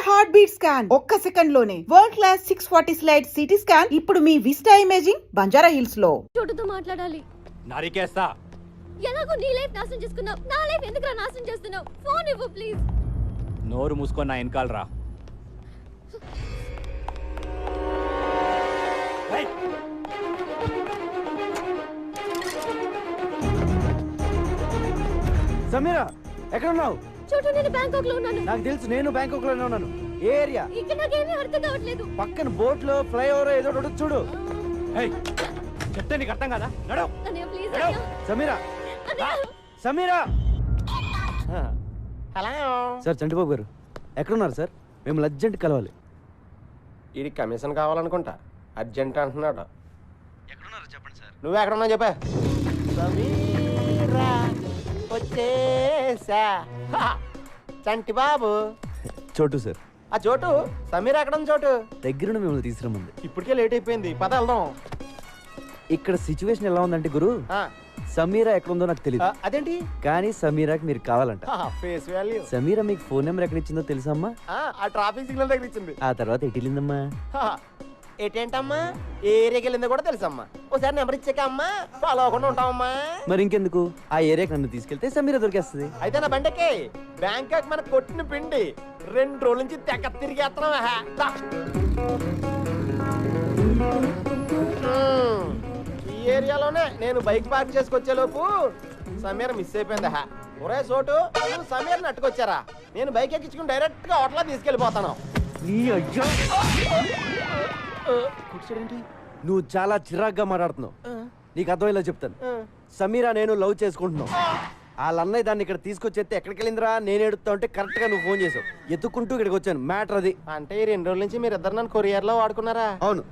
Heart beat scan ఒక్క second లోనే world class 640 slide CT scan ఇప్పుడు మీ విస్టా ఇమేజింగ్ బంజారా హిల్స్ లో. చోటుతో మాట్లాడాలి. నరికేస్తా. ఎలాగో నీ లైఫ్ నాశనం చేసుకున్నావు, నా లైఫ్ ఎందుకు నాశనం చేస్తున్నావు? ఫోన్ ఇవ్వు ప్లీజ్. నోరు మూసుకొని నా వెనకాల రా. సమీరా ఎక్కడ ఉన్నావు? చోటు నేను బ్యాంకాక్ లో ఉన్నాను. నాకు తెలుసు, నేను బ్యాంకాక్ లోనే ఉన్నాను. ఏ ఏరియా? ఇక్కడ నాకేమీ అర్థం కావట్లేదు. పక్కన బోట్ లో ఫ్లైఓవర్ ఏదో ఒకటి చూడు. చెప్తే నీకు అర్థం కదా. నడు. అన్నయ్య ప్లీజ్ నడు. అన్నయ్య. సమీరా, అన్నయ్య. సమీరా. హలో సార్ చంటిబాబు గారు ఎక్కడున్నారు సార్? మేము అర్జెంట్ కలవాలి. ఇది కమిషన్ కావాలనుకుంటా, అర్జెంట్ అంటున్నాడు. ఎక్కడున్నారు చెప్పండి సార్. నువ్వు ఎక్కడున్నావు చెప్పా. సమీరా వచ్చేసా. చంటి బాబు. చోటు సార్. ఆ చోటు సమీరా ఎక్కడ ఉంది? చోటు దగ్గరుండి మిమ్మల్ని తీసుకురమ్మంది. ఇప్పటికే లేట్ అయిపోయింది, పద వెళ్దాం. ఇక్కడ సిచ్యువేషన్ ఎలా ఉందంటే గురు, ఆ, సమీరా ఎక్కడుందో నాకు తెలియదు, అదేంటి కానీ సమీరాకి మీరు కావాలంట. Face value. సమీరా మీకు ఫోన్ నెంబర్ ఎక్కడ ఇచ్చిందో తెలుసా అమ్మా? ఆ ట్రాఫిక్ సిగ్నల్ దగ్గర ఇచ్చింది. ఆ తర్వాత ఎటు వెళ్ళిందమ్మా? ఏంటమ్మా, ఏ ఏరియాకి వెళ్ళిందో కూడా తెలుసమ్మా. ఒకసారి నెంబర్ ఇచ్చాక అమ్మా ఫాలో అవ్వకుండా ఉంటామమ్మా. మరి ఇంకెందుకు, ఆ ఏరియాకి నన్ను తీసుకెళ్తే సమీరా దొరికేస్తుంది. అయితే నా బండకి బ్యాంకాక్ మన కొట్టిన పిండి 2 రోజుల నుంచి తెగ తిరిగేస్తున్నాం. ఈ ఏరియాలోనే నేను బైక్ పార్క్ చేసుకొచ్చే లోపు సమీర మిస్ అయిపోయింది. ఒరే చోటు, నువ్వు సమీర నట్టుకొచ్చారా? నేను బైక్ ఎక్కించుకుని డైరెక్ట్ గా హోటల్ తీసుకెళ్ళిపోతాను. కూర్చోడేంటి? నువ్వు చాలా చిరాగ్గా మాట్లాడుతున్నావు. నీకు అర్థమయ్యేలా చెప్తాను. సమీరా నేను లవ్ చేసుకుంటున్నావు. వాళ్ళ అన్నయ్య దాన్ని ఇక్కడ తీసుకొచ్చేస్తే ఎక్కడికి వెళ్ళిందిరా నేను ఎడుతా ఉంటే కరెక్ట్ గా నువ్వు ఫోన్ చేసావు. ఎత్తుకుంటూ ఇక్కడికి వచ్చాను. మ్యాటర్ అది. అంటే ఈ 2 రోజుల నుంచి మీరు ఇద్దరు నన్ను కొరియర్ లో వాడుకున్నారా? అవును.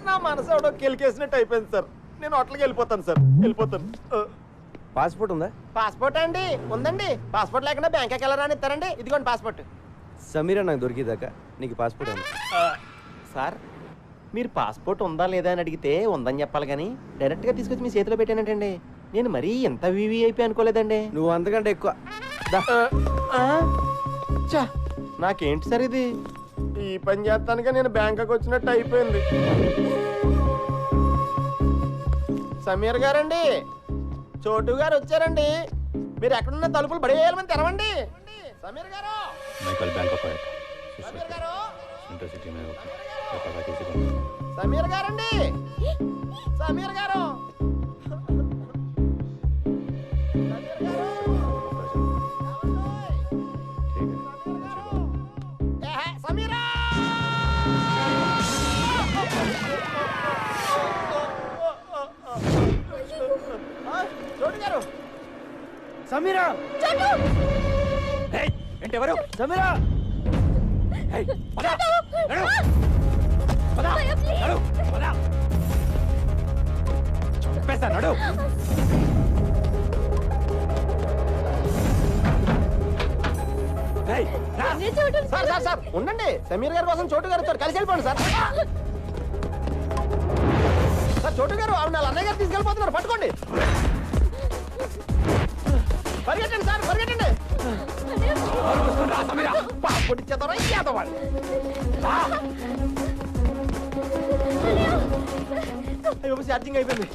నా మనసు ఎవడో కెలికేసినట్టు అయిపోయింది సార్. నేను హోటల్కి వెళ్ళిపోతాను సార్, వెళ్ళిపోతాను. పాస్పోర్ట్ ఉందా? పాస్పోర్ట్ అండి ఉందండి. పాస్పోర్ట్ లేకుండా బ్యాంకాక్ వెళ్ళరాని ఇస్తారండి. ఇదిగోండి పాస్పోర్ట్. సమీరా నాకు దొరికేదాకా నీకు పాస్పోర్ట్ ఉంది. సార్ మీరు పాస్పోర్ట్ ఉందా లేదా అని అడిగితే ఉందని చెప్పాలి కానీ డైరెక్ట్గా తీసుకొచ్చి మీ చేతిలో పెట్టానంటండి. నేను మరీ ఎంత వీవీఐపీ అనుకోలేదండి. నువ్వు అంతకంటే ఎక్కువ. చా, నాకేంటి సార్ ఇది? ఈ పని చేస్తానుగా నేను బ్యాంకాక్ వచ్చినట్టు అయిపోయింది. సమీర్ గారండి, చోటు గారు వచ్చారండి. మీరు ఎక్కడున్న తలుపులు బడేయాలని తెరవండి. సమీర్ గారు, మైకల్ బ్యాంకాక్ సమీర్ గారు, ఇంటర్సిటీ में సమీర్ గారండి, సమీర్ గారు, సమీరా. చోటు గారు, సమీరా. ఏంటి ఎవరు? సమీరా. చంపేస్తా. నడు. సార్ సార్ సార్ ఉండండి. సమీర్ గారి కోసం చోటు గారు వచ్చారు, కలిసి వెళ్ళిపోండి సార్. సార్ చోటు గారు ఆవిడ వాళ్ళ అన్నయ్య గారు తీసుకెళ్ళిపోతున్నారు, పట్టుకోండి. పరిగెట్టండి సార్, పరిగెట్టండి. పాస్పోర్ట్ ఇచ్చేద్దారా? ఇచ్చేద్దాం. అయ్యో ఛార్జింగ్ అయిపోయింది.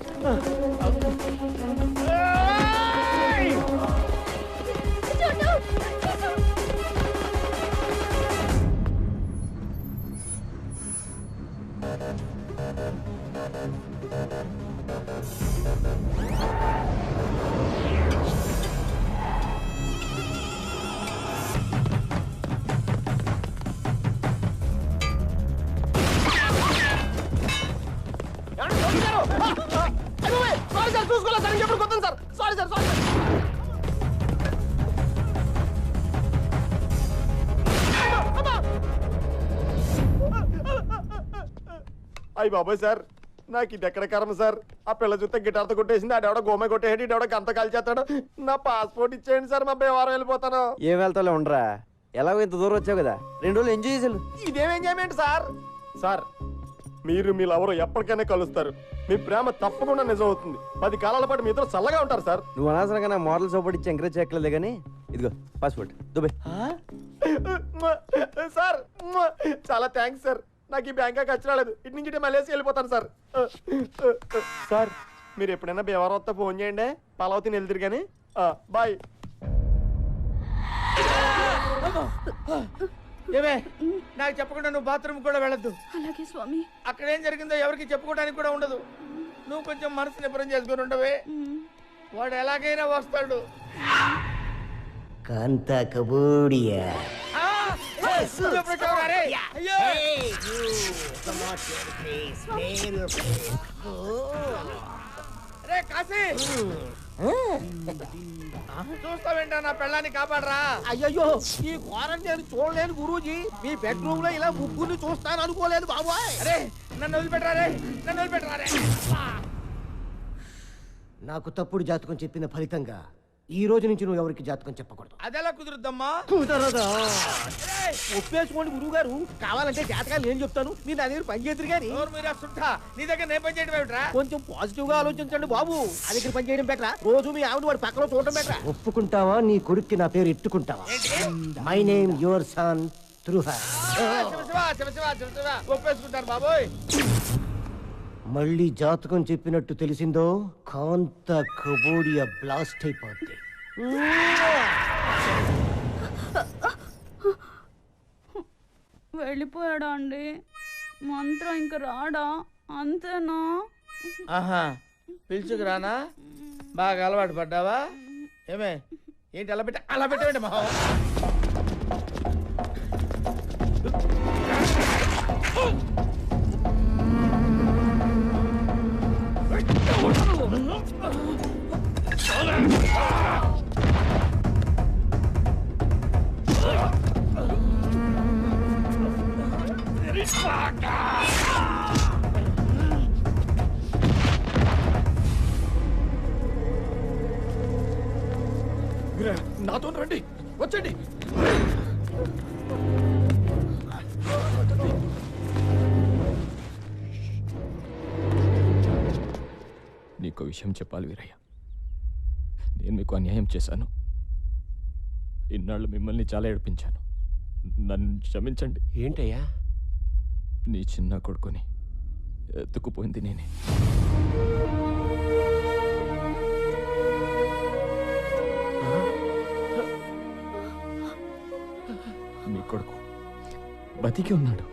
సారీ సార్, చూసుకోలేదు సార్. ఇంకెప్పుడు కొత్త sir. Sorry sir, sorry sir. అయ్యి బాబాయ్ సార్, నాకు ఇది ఎక్కడ కర్మ సార్. ఆ పిల్ల చూస్తే గిటార్తో కొట్టేసింది, ఆడెవడో గోమే కొట్టేసి ఇడెవడో గంత కాల్చేస్తాడు. నా పాస్పోర్ట్ ఇచ్చేయండి సార్, మా బేవారం వెళ్ళిపోతాను. ఏం వెళ్తాలో ఉండరా, ఎలాగో ఇంత దూరం వచ్చావు కదా, 2 రోజులు ఎంజాయ్ చేసాను. ఇదేం ఎంజాయ్మెంట్ సార్? సార్ మీరు మీ లవరు ఎప్పటికైనా కలుస్తారు. మీ ప్రేమ తప్పకుండా నిజం అవుతుంది. 10 కాలాల పాటు మీ ఇద్దరు చల్లగా ఉంటారు సార్. నువ్వు అనవసరంగా నా మోడల్ సపోర్ట్ ఇచ్చి ఎంకరేజ్ చేయట్లేదు కానీ ఇదిగో పాస్పోర్ట్ దుబాయ్. సార్ చాలా థ్యాంక్స్ సార్. నాకు ఈ బ్యాంకాక్ ఖర్చు రాలేదు. ఇటు నుంచి మలేసి వెళ్ళిపోతాను సార్. సార్ మీరు ఎప్పుడైనా బేవారం వస్తే ఫోన్ చేయండి. పలావతిని వెళ్తారు కానీ. బాయ్. ఏమే నాకు చెప్పకుండా నువ్వు బాత్రూమ్ కూడా వెళ్ళొద్దు. అలాగే స్వామి. అక్కడ ఏం జరిగిందో ఎవరికి చెప్పుకోవడానికి కూడా ఉండదు. నువ్వు కొంచెం మనసు నిబ్బరం చేసుకుని ఉండవే. వాడు ఎలాగైనా వస్తాడు. కాంతా కబూడియా ఆ! ఏయ్, నువ్వు ఎప్పుడు వచ్చావురా రే? అయ్యో! రే కాశీ చూస్తావేంటా నా పెళ్ళాన్ని కాపాడరా. అయ్యయ్యో ఈ క్వారంటైన్ చూడలేను గురూజీ. మీ బెడ్రూమ్ లో ఇలా ముగ్గురిని చూస్తాను అనుకోలేదు బాబాయ్. అరే నన్ను వదిలిపెట్టరా రే, నన్ను వదిలిపెట్టరా రే. నాకు తప్పుడు జాతకం చెప్పిన ఫలితంగా ఈ రోజు నుంచి నువ్వు ఎవరికి జాతకం చెప్పకూడదు. అదెలా కుదురుద్దమ్మా? కుదరదా? ఒప్పేసుకోండి గురువు గారు. కావాలంటే జాతకాలు నేను చెప్తాను. మీరు నా దగ్గర పని చేద్దరు కానీ. ఎవరు మీరా సుంఠా? నీ దగ్గర నేను పని చేయడం ఏమిట్రా? కొంచెం పాజిటివ్ గా ఆలోచించండి బాబు. నా దగ్గర పని చేయడం బెటరా, రోజు మీ ఆవిడ వాడి పక్కన చూడటం బెటరా. ఒప్పుకుంటావా? నీ కొడుక్కి నా పేరు ఎట్టుకుంటావా? మై నేమ్ యువర్ సన్ త్రూహ. శివ ఒప్పేసుకుంటారు బాబోయ్. మళ్ళీ జాతకం చెప్పినట్టు తెలిసిందో కాంతా కబూడియా బ్లాస్ట్ అయిపోద్ది. వెళ్ళిపోయాడా అండి? మంత్రం ఇంక రాడా? అంతేనా? ఆహా పిలుచుకురానా? బాగా అలవాటు పడ్డావా? ఏమే ఏంటి అలా పెట్టేయండి మహా. నాతో రండి, వచ్చండి. నీకు విషయం చెప్పాలి వీరయ్య. నేను మీకు అన్యాయం చేశాను. ఇన్నాళ్ళు మిమ్మల్ని చాలా ఏడిపించాను. నన్ను క్షమించండి. ఏంటయ్యా? నీ చిన్న కొడుకుని ఎత్తుకుపోయింది నేనే. మీ కొడుకు బతికి ఉన్నాడు,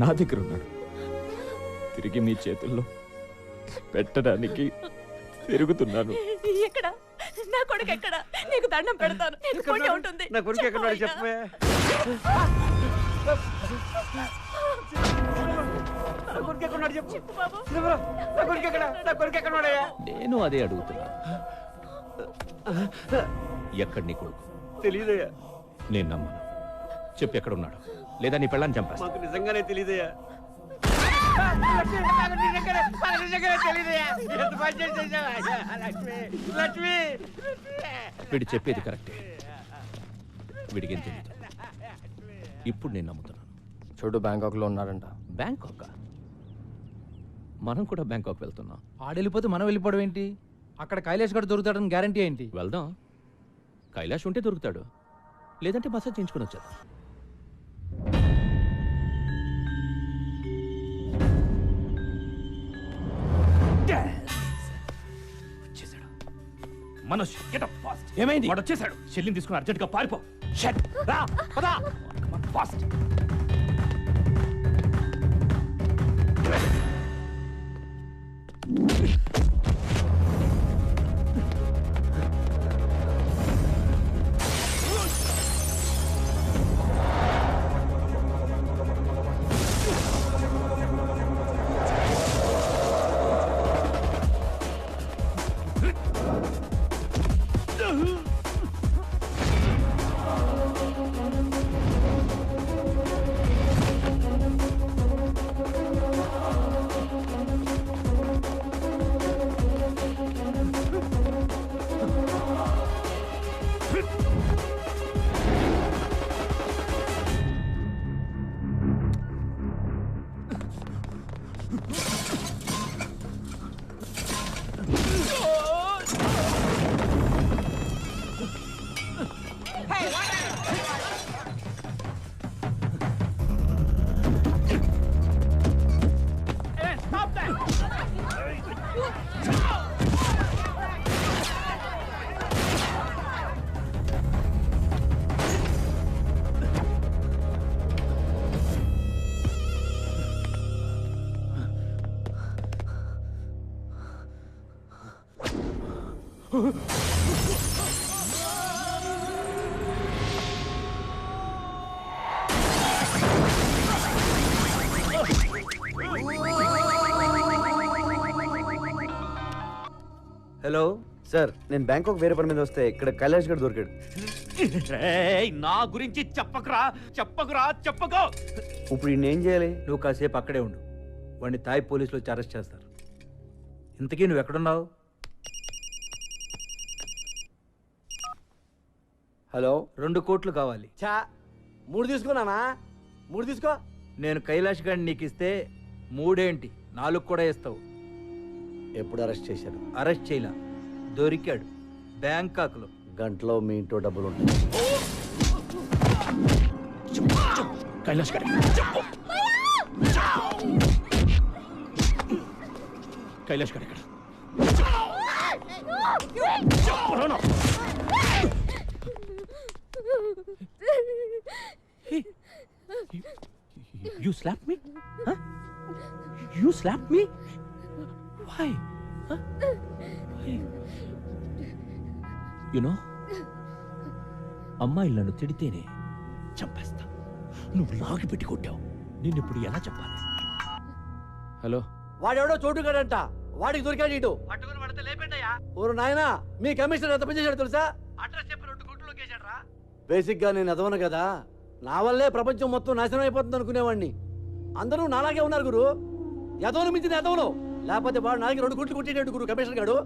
నా దగ్గర ఉన్నాడు. తిరిగి మీ చేతుల్లో పెట్టడానికి తిరుగుతున్నాను. ఎక్కడ నా కొడుకు? ఎక్కడ? నీకు దండం పెడతాను. నీకు పుణ్యం ఉంటుంది. నా కొడుకు ఎక్కడ చెప్పే. నేను అదే అడుగుతున్నా. ఎక్కడ నీ కొడుకు? తెలీదయ్యా. నేను నమ్మను. చెప్పు ఎక్కడ ఉన్నాడు, లేదా నీ పెళ్ళాన్ని చంపేస్తా. మాకు నిజంగానే తెలీదయ్యా. వీడు చెప్పేది కరెక్టే. వీడికి ఏం తెలియదు. ఇప్పుడు నేను నమ్ముతున్నాను. చూడు బ్యాంకాక్ లో ఉన్నాడంట. బ్యాంకాక్? మనం కూడా బ్యాంకాక్ వెళ్తున్నాం. ఆడెళ్ళిపోతే మనం వెళ్ళిపోవడం ఏంటి? అక్కడ కైలాష్ గడు దొరుకుతాడని గ్యారంటీ ఏంటి? వెళ్దాం. కైలాష్ ఉంటే దొరుకుతాడు, లేదంటే మసాజ్ చేయించుకుని వచ్చాడు. వచ్చేసాడు. Manoj, get up fast. ఏమైంది? వాడు వచ్చేసాడు. షెల్లిని తీసుకుని అర్జెంట్గా పారిపో. షట్ రా, పద ఫాస్ట్. హలో సార్, నేను బ్యాంకాక్ వేరే పని మీద వస్తే ఇక్కడ కైలాష్ గడ్ దొరికాడు. నా గురించి చెప్పకురా చెప్పకో. ఇప్పుడు ఈయన ఏం చేయాలి? నువ్వు కాసేపు అక్కడే ఉండు. వాడిని తాయ్ పోలీసులు వచ్చి అరెస్ట్ చేస్తారు. ఇంతకీ నువ్వు ఎక్కడున్నావు? హలో, 2 కోట్లు కావాలి. చా 3 తీసుకున్నానా? 3 తీసుకో. నేను కైలాష్ గారిని నీకు ఇస్తే 3 ఏంటి 4 కూడా ఇస్తావు. ఎప్పుడు అరెస్ట్ చేశారు? అరెస్ట్ చేయలా, దొరికాడు బ్యాంకాక్లో. గంటలో మీ ఇంట్లో డబ్బులు ఉంటాయి. కైలాష్ గారు కైలాష్ గారు ఎక్కడ? You slapped me? Huh? You slapped me? Why? Huh? Why? You know, అమ్మాయిలు నన్ను తిడితేనే చంపేస్తా. నువ్వు లాగి పెట్టి కొట్టావు. నిన్నిప్పుడు ఎలా చెప్పాలి? హలో, వాడెవడో చోటుగాడంట, వాడికి దొరికాడు ఇటు. పట్టుకుని పడితే లేపండియా. ఓరు నాయనా, మీ కమిషనర్ ఎంత పని చేశాడు తెలుసా? అడ్రస్ చెప్పి 2 కోట్లు లొకేషన్ రా. బేసిక్ గా నేను ఎదవను కదా, నా వల్లే ప్రపంచం మొత్తం నాశనం అయిపోతుంది అనుకునేవాడిని. అందరూ నాలాగే ఉన్నారు గురు, ఎదవను మించిన ఎదవలు. లేకపోతే వాడు నాకి 2 కోట్లు కొట్టేటట్టు గురు కమిషనర్ గాడు.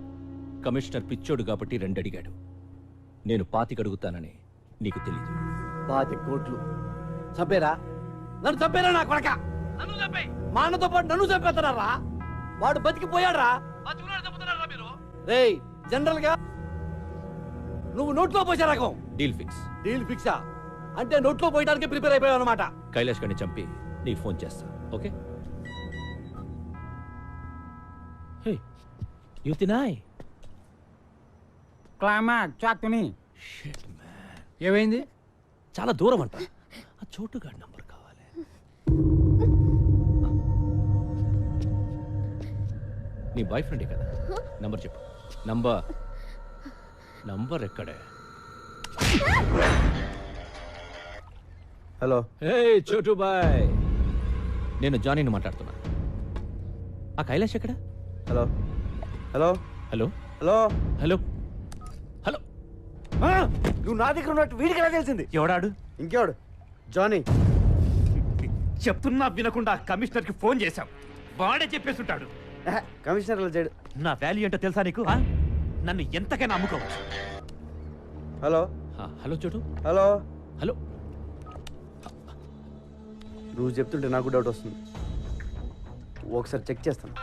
కమిషనర్ పిచ్చోడు కాబట్టి 2 అడిగాడు. నేను 25 అడుగుతానని నీకు తెలీదు. 25 కోట్లు చంపేరా? నన్ను చంపేరా నా కొడక? నన్ను చంపే, మా అన్నతో పాటు నన్ను చంపేస్తారా? వాడు బతికిపోయాడ్రా. రేయ్, జనరల్ గా నువ్వు నోట్లో పోసే రకం. Deal fix. డీల్ ఫిక్సా? అంటే నోట్లో పోయడానికి ప్రిపేర్ అయిపోయావు అనమాట. కైలాష్ గారిని చంపి నీకు ఫోన్ చేస్తా. ఓకే? హే, యుతినాయ్. క్లైమాక్స్ చాకుని Shit, man. ఏమైంది? చాలా దూరం అంట. ఆ చోటుగాడి నంబర్ కావాలి. నీ బాయ్ ఫ్రెండే కదా? నంబర్ చెప్పు. నంబర్ ఎక్కడే? హలో. హే చోటు బాయ్, నేను జానీని మాట్లాడుతున్నా. ఆ కైలాష్ ఎక్కడ? Hello hello hello hello hello hello. నువ్వు నా దగ్గర ఉన్నట్టు వీడికి ఎలా తెలిసింది? ఎవడాడు? ఇంకెవడు? జానీ. చెప్తున్నా వినకుండా కమిషనర్కి ఫోన్ చేశాం. వాడే చెప్పేస్తుంటాడు. కమిషనర్ చేయడు. నా వాల్యూ ఏంటో తెలుసా నీకు? నన్ను ఎంతకైనా అమ్ముకోవచ్చు. హలో హలో చోటు. Hello hello. నువ్వు చెప్తుంటే నాకు డౌట్ వస్తుంది, ఒకసారి చెక్ చేస్తాను.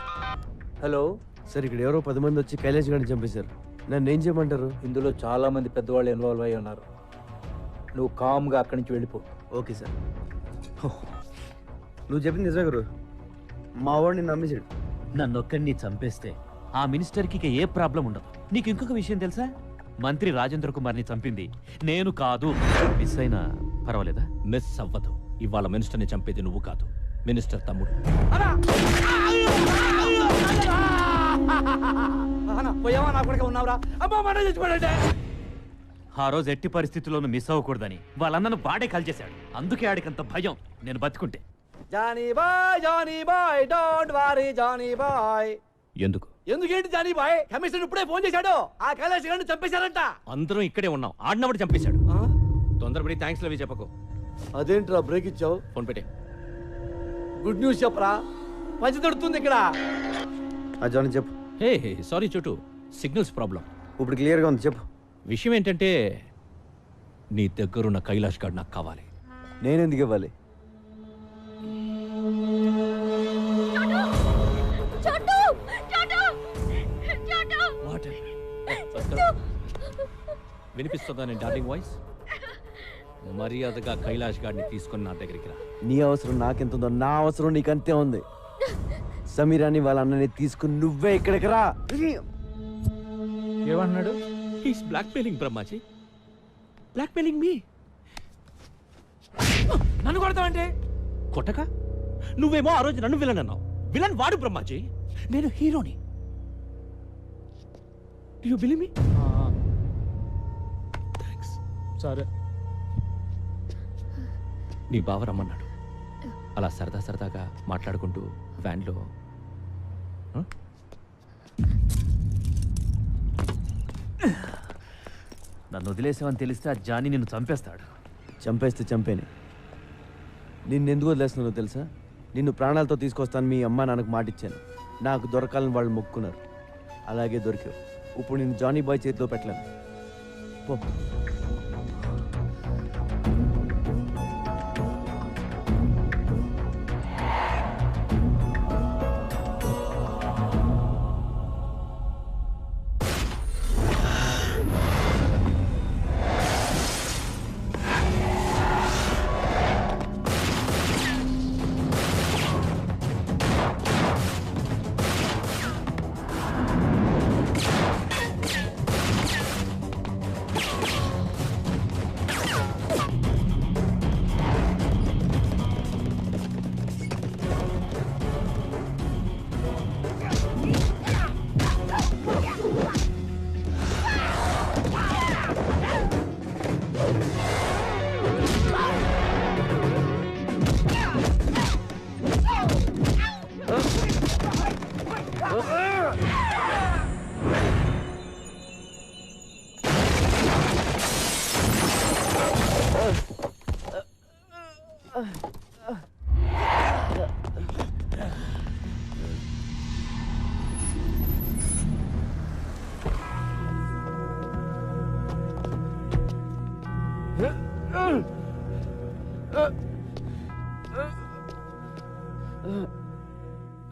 హలో సార్, ఇక్కడ ఎవరో 10 మంది వచ్చి కైలాష్ గారిని చంపేశారు. నన్ను ఏం చేయమంటారు? ఇందులో చాలా మంది పెద్దవాళ్ళు ఇన్వాల్వ్ అయి ఉన్నారు. నువ్వు కామ్గా అక్కడి నుంచి వెళ్ళిపో. Okay sir. నువ్వు చెప్పింది నిజమే గురు, మా వాడిని నమ్మేశాడు. నన్నొక్కడిని చంపేస్తే ఆ మినిస్టర్కి ఇక ఏ ప్రాబ్లం ఉండదు. నీకు ఇంకొక విషయం తెలుసా? మంత్రి రాజేంద్ర కుమార్ని చంపింది నేను కాదు. మిస్ అయినా పర్వాలేదా? మిస్ అవ్వదు. ఇవాళ మినిస్టర్ని చంపేది నువ్వు కాదు, మినిస్టర్ తమ్ముడు. ఆ రోజు ఎట్టి పరిస్థితుల్లోనూ మిస్ అవ్వకూడదని వాళ్ళందరూ వాడే కాల్ చేశాడు. అందుకే ఆడికంత భయం నేను బతుకుంటే. Johnny boy don't worry Johnny boy. ఎందుకు? ఎందుకేంటి జానీ బాయ్? కమిషనర్ ఇప్పుడే ఫోన్ చేశాడు, ఆ కైలాష్ గారిని చంపేశారంట. అందరం ఇక్కడే ఉన్నాం. ఆడినప్పుడు చంపేశాడు. తొందరపడి థ్యాంక్స్ లవి చెప్పకు. అదేంట్రా బ్రేక్ ఇచ్చావు? ఫోన్ పెట్టే. గుడ్ న్యూస్ చెప్పరా, మంచి దొరుకుతుంది ఇక్కడ. జానీ చెప్పు. హే సారీ చోటు, సిగ్నల్స్ ప్రాబ్లం. ఇప్పుడు క్లియర్గా ఉంది, చెప్పు. విషయం ఏంటంటే నీ దగ్గరున్న కైలాష్ గార్డ్ నాకు కావాలి. నేనెందుకు ఇవ్వాలి? చోటు చోటు చోటు. వినిపిస్తుందా నేను డార్లింగ్ వాయిస్? మర్యాదగా కైలాష్ గారిని తీసుకొని నా దగ్గరికి రా. నీ అవసరం నాకెంతుందో నా అవసరం నీకంతే ఉంది. సమీరాని వాళ్ళ అన్నని తీసుకుని నువ్వే ఇక్కడికి రా. ఏమన్నాడు? హీస్ బ్లాక్మెయిలింగ్ బ్రహ్మాజీ, బ్లాక్మెయిలింగ్ మీ. నన్ను కొడతావంటే? కొట్టక? నువ్వేమో ఆ రోజు నన్ను విలన్ అన్నావు. విలన్ వాడు బ్రహ్మాజీ, నేను హీరోని. You believe me? సరే నీ బావ రమ్మన్నాడు. అలా సరదాగా మాట్లాడుకుంటూ వ్యాన్లో నన్ను వదిలేసావని తెలిస్తే ఆ జానీ నిన్ను చంపేస్తాడు. చంపేస్తే చంపేని. నిన్నెందుకు వదిలేస్తున్నానో తెలుసా? నిన్ను ప్రాణాలతో తీసుకొస్తాను మీ అమ్మ నాన్నకు మాటిచ్చాను. నాకు దొరకాలని వాళ్ళు మొక్కున్నారు. అలాగే దొరికావు. ఇప్పుడు నేను జానీ బాయ్ చేతిలో పెట్టలేను. పో.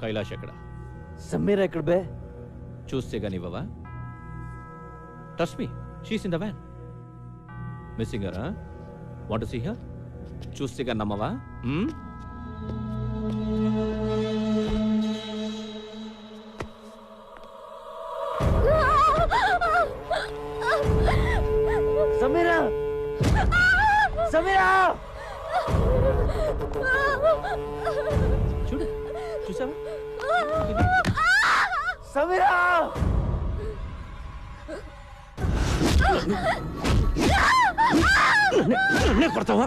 కైలాష్ ఎక్కడ? సమీరా ఎక్కడ బే? చూస్తే గానీ ఇవ్వవా? Trust me, she's in the van. Missing her? Want to see her? చూస్తే గానీ నమ్మవా? సమీరా! సమీరా! చూడు, చూసావా? సమీరా! నన్నే కొడతావా?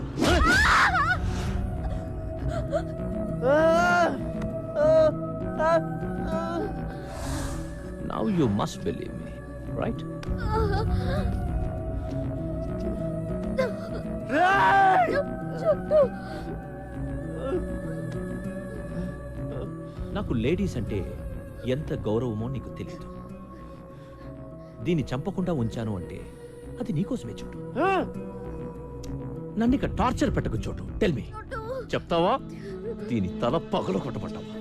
Now you must believe me, right? నాకు లేడీస్ అంటే ఎంత గౌరవమో నీకు తెలియదు. దీన్ని చంపకుండా ఉంచాను అంటే అది నీకోసమే చూడు. నన్ను ఇక టార్చర్ పెట్టకు చోటు. టెల్ మీ, చెప్తావా? దీని తల పగలు కొట్టబడ్డావా?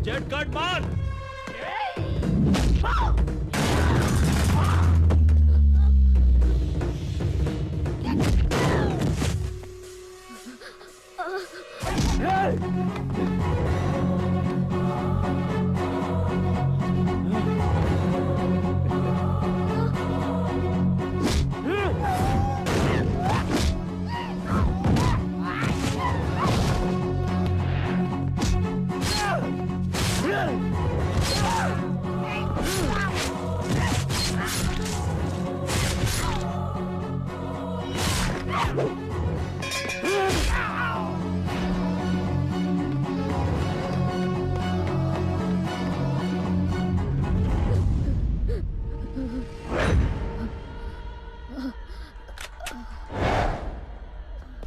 Jet cut man!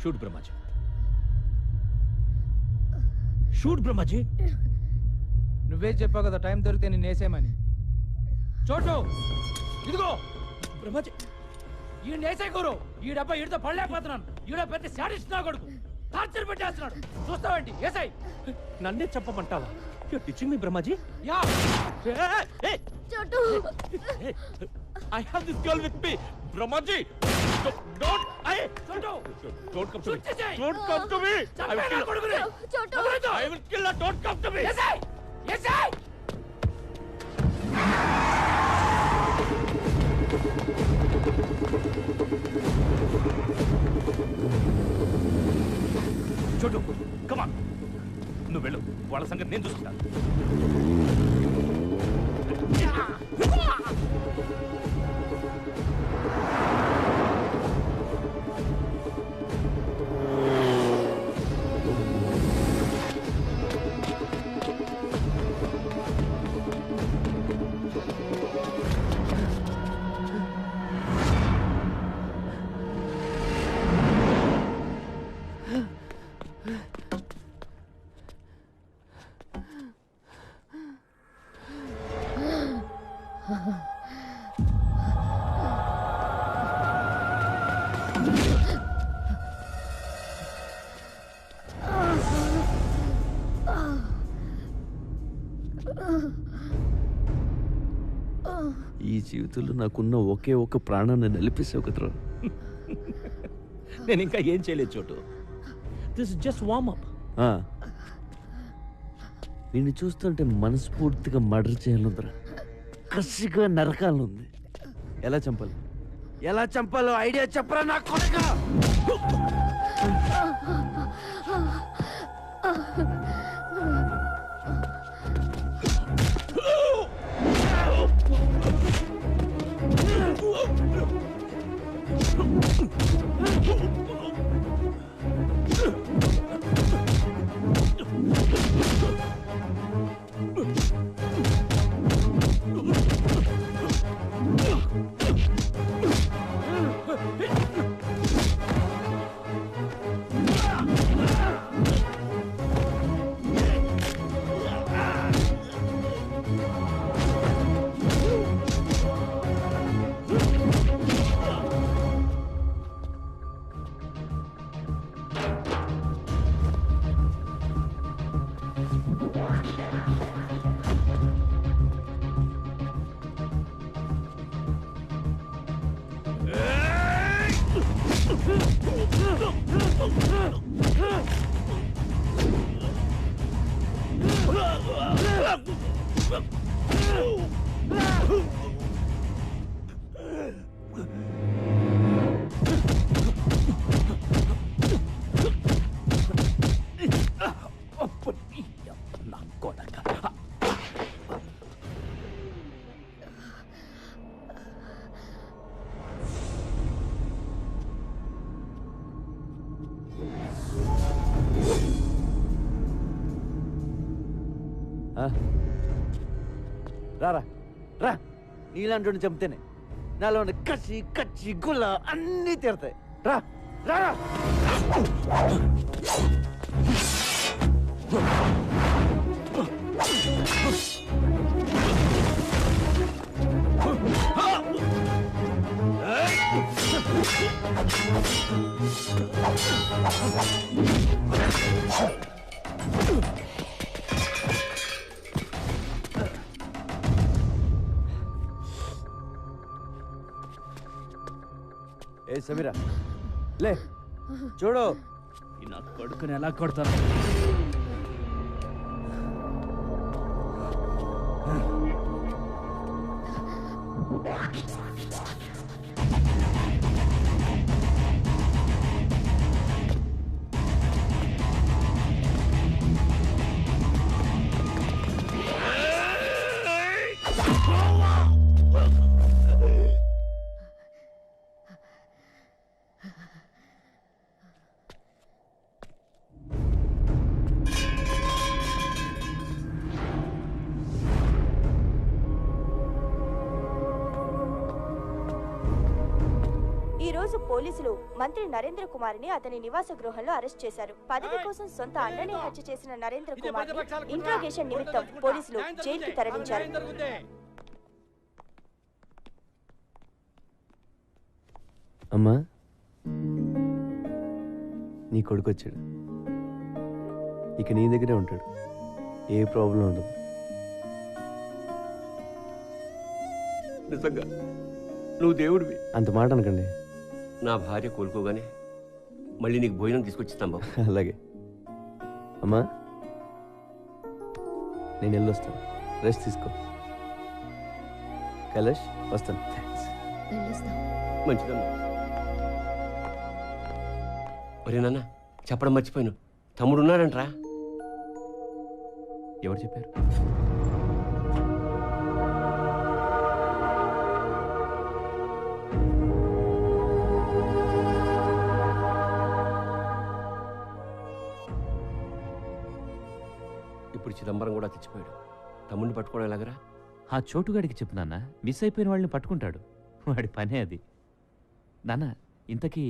Shoot Brahmaji, shoot Brahmaji. నువ్వే చెప్పావు కదా టైం దొరికితే నేను వేసేయమని. చోటు ఇదిగో బ్రహ్మజీ, ఈ నేసే గురు. ఈ డబ్బా ఈడితో పడలేకపోతున్నాను. ఈడ పెద్ద శాడిస్ట్ నా కొడుకు టార్చర్ పెట్టేస్తున్నాడు. చూస్తావేంటి? ఏసై నన్నే చెప్పమంటావా? You are teaching me Brahmaji? Yeah చోటు I have this girl with me, Brahmaji. Don't. Don't come to me. చూచేసేయ్. Don't come to me. I will kill కొడుకుని. చోటు వదలొద్దు. I will kill her. Don't come to me. ఏసేయ్. ఏసేయ్. చోటు కమాన్ నువ్వు వెళ్ళు వాళ్ళ సంగతి నేను చూసుకుంటాను. ఈ జీవితంలో నాకున్న ఒకే ఒక ప్రాణాన్ని నిలిపేసావు కదరా. నేను ఇంకా ఏం చేయలేదు Chotu. This just warm up. నిన్ను చూస్తుంటే మనస్ఫూర్తిగా మర్డర్ చేయాలందరా, కసిగా నరకాలనుంది. ఎలా చంపాలి, ఎలా చంపాలో ఐడియా చెప్పరా నా కొడుకా. రారా రా, నీలాంటి చంపితేనే నాలో ఉన్న కచ్చి కచ్చి గుల్ల అన్నీ తీరతాయి. రా రా. ఏ సమీరా లే, చూడు నా కొడుకుని ఎలా కొడతాను. ఈ రోజు పోలీసులు మంత్రి నరేంద్ర కుమార్ని అతని నివాస గృహంలో అరెస్ట్ చేశారు. పదవి కోసం సొంత అన్ననే హత్య చేసిన నరేంద్ర కుమార్ని ఇంట్రాగేషన్ నిమిత్తం పోలీసులు జైలుకి తరలించారు. అమ్మా, నీ కొడుకు వచ్చాడు. ఇక నీ దగ్గరే ఉంటాడు, ఏ ప్రాబ్లం ఉండదు. నిజంగా నువ్వు దేవుడివి. అంత మాట అనకండి. నా భార్య కోలుకోగానే మళ్ళీ నీకు భోజనం తీసుకొచ్చిస్తాం బాబు. అలాగే అమ్మా, నేను వెళ్ళొస్తాను, రెస్ట్ తీసుకో. కైలాష్ వస్తాను. వెళ్ళొస్తాం. మంచిదమ్మా. ఒరే నాన్న, చెప్పడం మర్చిపోయాను, తమ్ముడు ఉన్నాడంట్రా. ఎవరు చెప్పారు? ఇప్పుడు చిదంబరం కూడా తెచ్చిపోయాడు. తమ్ముడిని పట్టుకోవడం ఎలాగరా? ఆ చోటుగాడికి చెప్పు నాన్న, మిస్ అయిపోయిన వాళ్ళని పట్టుకుంటాడు. వాడి పనే అది. నాన్న, ఇంతకీ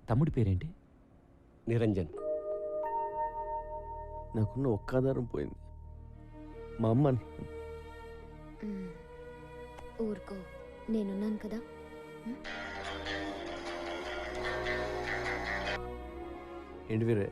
తమ్ముడి పేరేంటి? నిరంజన్. నాకున్న ఒక్క ఆధారం పోయింది, మా అమ్మ. ఊరుకో, నేనున్నాను కదా. ఏంటి వీరే